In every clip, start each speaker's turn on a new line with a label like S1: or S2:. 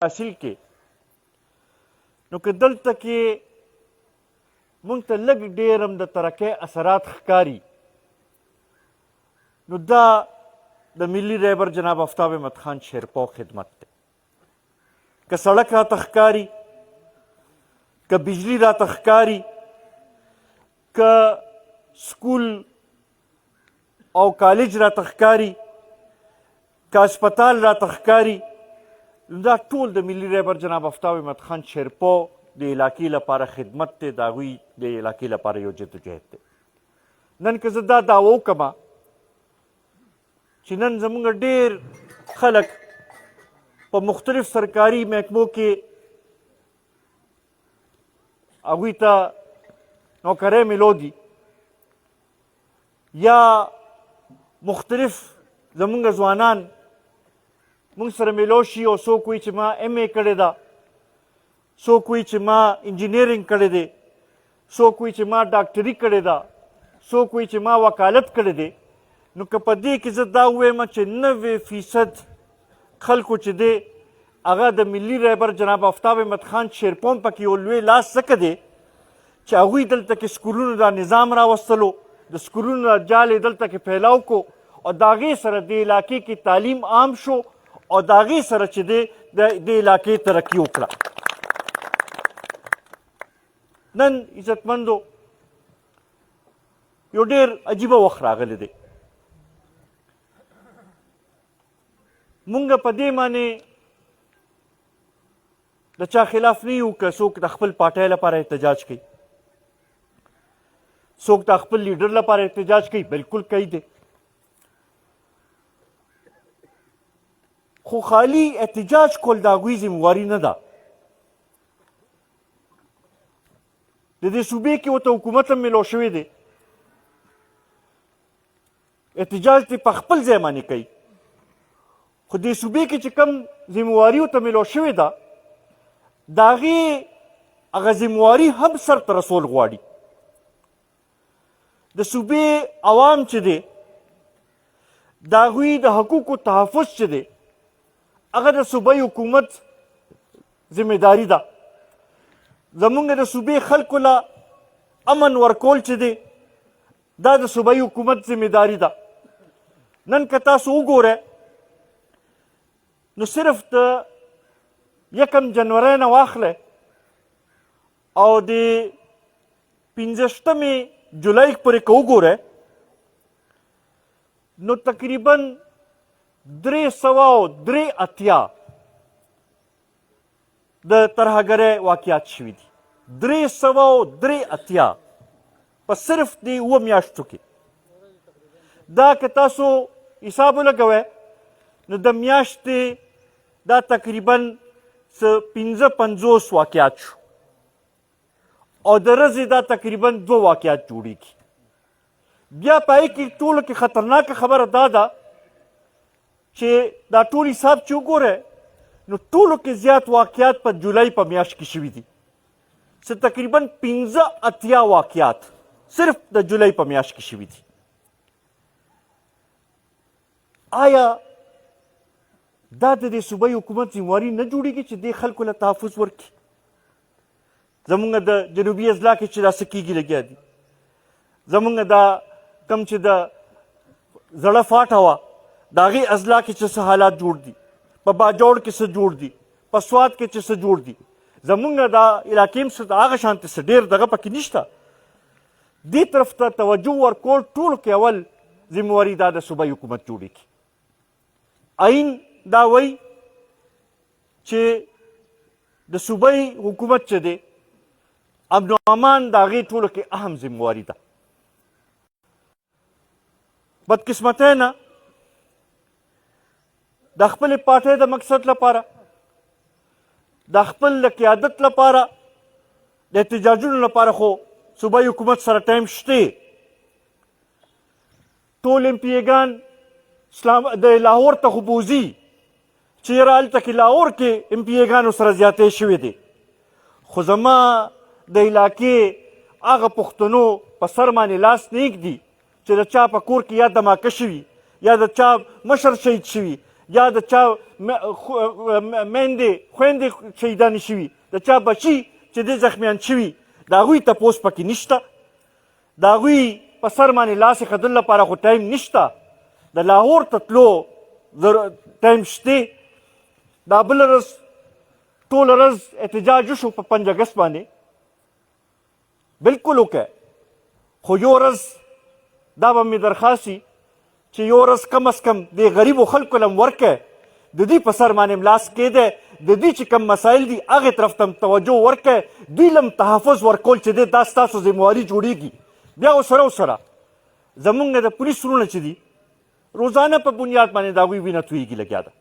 S1: حاصل کې نو که دلته کې موږ ته لږ ډېر هم د ترقۍ اثرات ښکاري نو دا د ملي رهبر جناب آفتاب احمد خان شیرپا خدمت دی. که سړک راته ښکاري، که بجلی راته ښکاري، که سکول او کالج راته ښکاري، که اسپتال راته ښکاري، دا ټول د ملي رهبر جناب آفتاب احمد خان شیرپا د علاقې لپاره خدمت دی، د هغوی د علاقې لپاره یو جدوجهد دی. نن که زه دا دعوه وکړمه چې نن زموږ ډېر خلک په مختلف سرکاري محکمو کې هغوی ته نوکرۍ میلو دي یا مختلف زموږ ځوانان موږ سره میلو شي او څوک وایي چې ما ایم ای کړې ده، څوک وایي چې ما انجینیرنګ کړی دی، څوک وایي چې ما ډاکټري کړې ده، څوک وایي چې ما وکالت کړی دی. نو که په دې کې زه دا ووایم چې 90% خلکو چې دی هغه د ملي رهبر جناب آفتاب احمد خان شیرپا هم پکې یو لوی لاس ځکه دی چې هغوی دلته کې سکولونو دا نظام راوستلو، د سکولونو دا جال یې دلته کې پھیلاو کو او د هغې سره د علاقې کې تعلیم عام شو او د هغې سره چې دی د علاقې ترقي وکړه. نن عزتمندو یو ډېر عجیبه وخت راغلی دی. مونږ په دې معنی د چا خلاف نه یو که څوک د خپل پارټۍ لپاره احتجاج کوي، څوک د خپل لیډر لپاره احتجاج کوي، بلکل کوي دی. خو خالی احتجاج کول د هغوی ذمهواري نه ده. د دې صوبې کې ورته حکومت هم میلو شوی دی، احتجاج دې په خپل ځای باندې کوي، خو دې صوبې کې چې کوم ذمهواري ورته میلو شوې ده د هغې هغه ذمهواري هم سرته رسول غواړي. د صوبې عوام چې دی د هغوی د حقوقو تحفظ چې دی هغه د صوبایي حکومت ذمهداري ده. زمونږ د صوبې خلکو له امن ورکول چې دی دا د صوبایي حکومت ذمهداري ده. نن که تاسو وګورئ نو صرف د 1 جنورۍ نه واخلئ او د 15 جولای پورې که وګورئ نو تقریبا 383 د ترهګرۍ واقعات شوي دي. 383 په صرف د 7 میاشتو کې. دا که تاسو حساب ولګوئ نو د میاشتې دا تقریبا 55 واقعات شو او د ورځې دا تقریبا 2 واقعات جوړیږي. بیا په هغې کې ټولو کې خطرناکه خبره دا ده چې دا ټول حساب چې وګورئ نو ټولو کې زیات واقعات په جولای په میاشت کې شوي دي، څه تقریبا 85 واقعات صرف د جولای په میاشت کې شوي دي. آیا دا د دې صوبایي حکومت ذمهواري نه جوړېږي چې دې خلکو له تحفظ ورکړي؟ زمونږ د جنوبي اضلاع کې چې دا څه کېږي لګیا دي، زمونږ دا کوم چې د زړه فاټه وه د هغې اضلاع کې چې څه حالات جوړ دي، په باجوړ کې څه جوړ دي، په سوات کې چې څه جوړ دي، زمونږ دا علاقې هم څه هغه شانتې څه ډېر دغه پکې نشته. دې طرف ته توجه ورکول ټولو کې اول ذمهواري دا د صوبایي حکومت جوړېږي. آئین دا وایي چې د صوبایي حکومت چې دی امن و امان د هغې ټولو کې اهم ذمهواري ده. بدقسمتۍ نه د خپلې پارټۍ د مقصد لپاره، د خپل د قیادت لپاره، د احتجاجونو لپاره خو صوبایي حکومت سره ټایم شته. ټول ایم پی ایګان د لاهور ته خو بوځي چې یاره هلته کې لاهور کې ایم پی ایګانو سره زیاتې شوې دي، خو زما د علاقې هغه پښتنو په سر باندې لاس نه ایږدي چې د چا په کور کې یا دماکه شوي یا د چا مشر شهید شوي یا د چا میندې خویندې شهیدانې شوي د چا بچي چې دی زخمیان شوي د هغوی تپوس پکې نشته د هغوی په سر باندې لاس ایښودلو لپاره خو ټایم نشته د لاهور ته تلو ټایم شته دا بله ورځ ټوله ورځ احتجاج وشو په 5 اګست باندې بلکل وکړه خو یو ورځ دا به مې درخواست وي چې یو ورځ کم از کم د غریبو خلکو له ورکړه د دوی په سر باندې ملاس کېده د دوی چې کم مسایل دي هغې طرف ته توجه ورکړه دوی له تحفظ ورکول چې دی دا ستاسو ذمواري جوړېږي بیا ورسره زمونږ د پولیس ورونه چې دي روزانه په بنیاد باندې د هغوی وینه تویېږي لګیا ده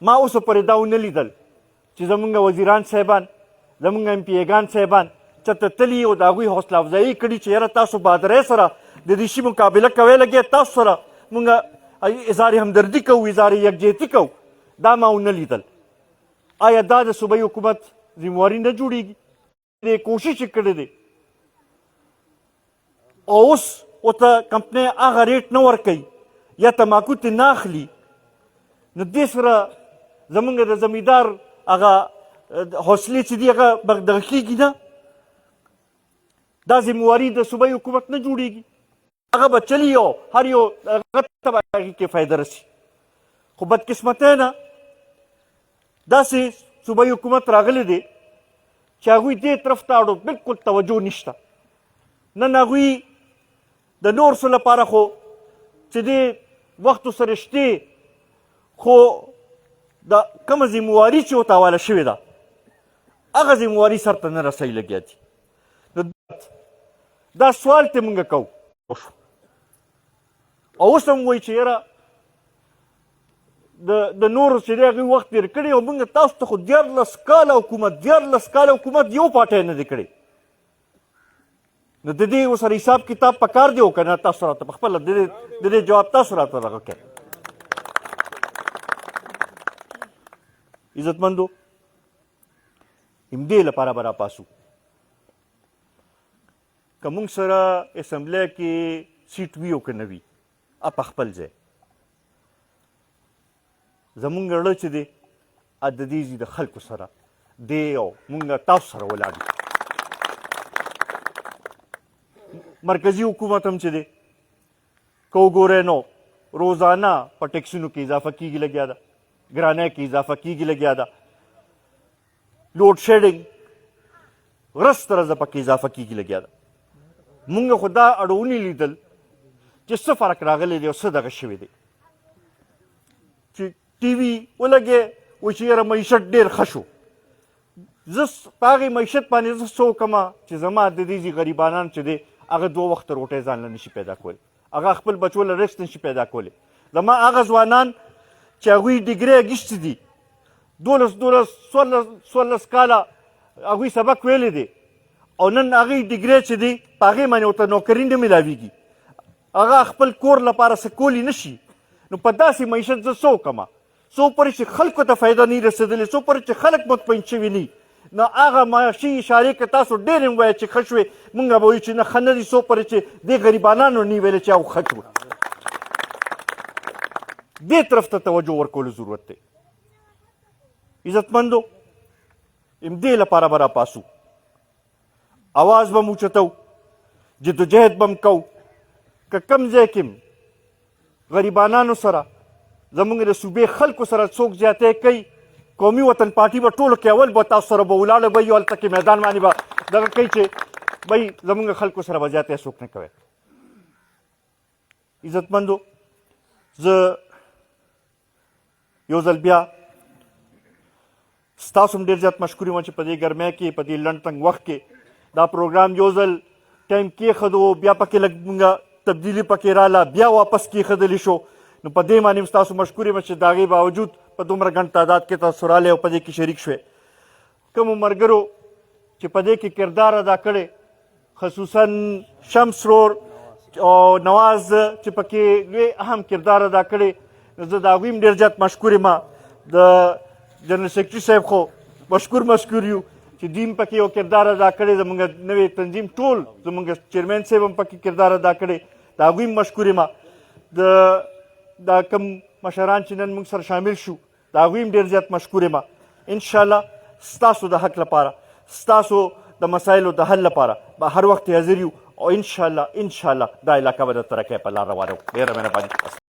S1: ما اوسه پورې دا ونه لیدل چې زمونږ وزیران صاحبان زمونږ ایم پی ایګان صاحبان چېرته تلي او د هغوی حوصله افزایي کړي چې یاره تاسو بهادرۍ سره د دې شي مقابله کوئ لګیا تاسو سره مونږ اظهار همدردي کوو اظهار یکجهتي کوو دا ما ونه لیدل آیا دا د صوبایي حکومت ذمواري نه جوړېږي دې کوشش یې کړی دی او اوس ورته کمپنۍ هغه ریټ نه ورکوي یا تماکو ترې نه اخلي نو دې سره زمونږ د زمیندار هغه حوصلې چې دي هغه دغه کېږي نه دا ذمواري د صوبایي حکومت نه جوړېږي هغه به چلي او هر یو هغه ته به هغې کې فایده رسي خو بدقسمتۍ نه داسې صوبایي حکومت راغلی دی چې هغوی دې طرف ته اړو بلکل توجه نشته نن هغوی د نور څه لپاره خو چې دې وختو سره شتې خو د کومه ذمواري چې ورته حواله شوې ده هغه ذمواري سرته نه رسوي لګیا دي نو دا سوال ته مونږ کوو او اوس هم وایي چې یاره د نورو چې دی هغوی وخت تېر کړی او مونږ تاسو ته خو 14 کاله حکومت یو پاټی نه دی کړی نو د دې ورسره حساب کتاب پکار دی او که نه تاسو راته پخپله د دې جواب تاسو راته دغه کوئ عزتمندو همدې لپاره به راپاسو که موږ سره اسمبلی کې سیټ وي او که نه وي په خپل ځای زمونږ زړه چې دی د دې د خلکو سره دی او موږ تاسو سره ولاړ یو مرکزي حکومت هم چې دی که وګورئ نو روزانه په ټیکسونو کې اضافه کېږي لګیا ده ګرانۍ کې اضافه کېږي لګیا ده لوډ شیډینګ ورځ تر ورځه پکې اضافه کېږي لګیا ده مونږ خو دا اړونې لیدل چې څه فرق راغلی دی او څه دغه شوی دی چې ټي وي ولګې وایي چې یاره معیشت ډېر ښه شو زه په هغې معیشت باندې زه څه وکړمه چې زما د دې غریبانان چې دی هغه 2 وخته روټۍ ځان له نشي پیدا کولی هغه خپل بچو له رزق نشي پیدا کولی زما هغه ځوانان چې هغوی ډیګرۍ اخیستې دي 12 کاله هغوی سبق ویلی دی او نن هغې ډیګرۍ چې دی په هغې باندې ورته نوکري نه میلاویږي هغه خپل کور لپاره څه کولی نشي نو په داسې معیشت زه څه وکړمه څو پورې چې خلکو ته فایده نه رسېدلې څو پورې چې خلک مطمئن شوي نه نو هغه معاشي اشارې که تاسو ډېر هم وایئ چې ښه شوې مونږ به وایو چې نه ښه نه دي څو پورې چې دې غریبانانو نه ویلې چې هغه ښه شوه دې طرف ته توجه ورکولو ضرورت دی عزتمندو همدې لپاره به راپاسو اواز به م اوچتو جدوجهد به م کوو که کوم ځای کې غریبانانو سره زمونږ د صوبې خلکو سره څوک زیاتی کوي قومي وطن پارټي به ټولو کې اول به تاسو سره به ولاړه به یو هلته کې میدان باندې به دغه کوي چې بهی زمونږ خلکو سره به زیاتی څوک نه کوي عزتمندو زه یو ځل بیا ستاسو هم ډېر زیات مشکور یم چې په دې ګرمۍ کې په دې لنډ تنګ وخت کې دا پروګرام یو ځل ټایم کېښودو بیا پکې لږ مونږ تبدیلي پکې راله بیا واپس کېښودلی شو نو په دې باندې هم ستاسو مشکور یم چې د هغې باوجود په دومره ګڼ تعداد کې تاسو رالی او په دې کې شریک شوې کومو ملګرو چې په دې کې کردار ادا کړی خصوصا شمس رور او نواز چې پکې لوی اهم کردار ادا کړی زه د هغوی هم ډېر زیات مشکور یم د جنرال سیکرټري صاحب خو مشکور یو چې دوی هم پکې یو کردار ادا کړی زموږ نوی تنظیم ټول زموږ چیرمین صاحب هم پکې کردار ادا کړی د هغوی هم مشکور یم دا کوم مشران چې نن موږ سره شامل شو د هغوی هم ډېر زیات مشکور یم. انشاءالله ستاسو د حق لپاره ستاسو د مسایلو د حل لپاره به هر وخت حاضر یو او انشاءالله دا علاقه به د ترقۍ په لار روانه وو. ډېره مهرباني.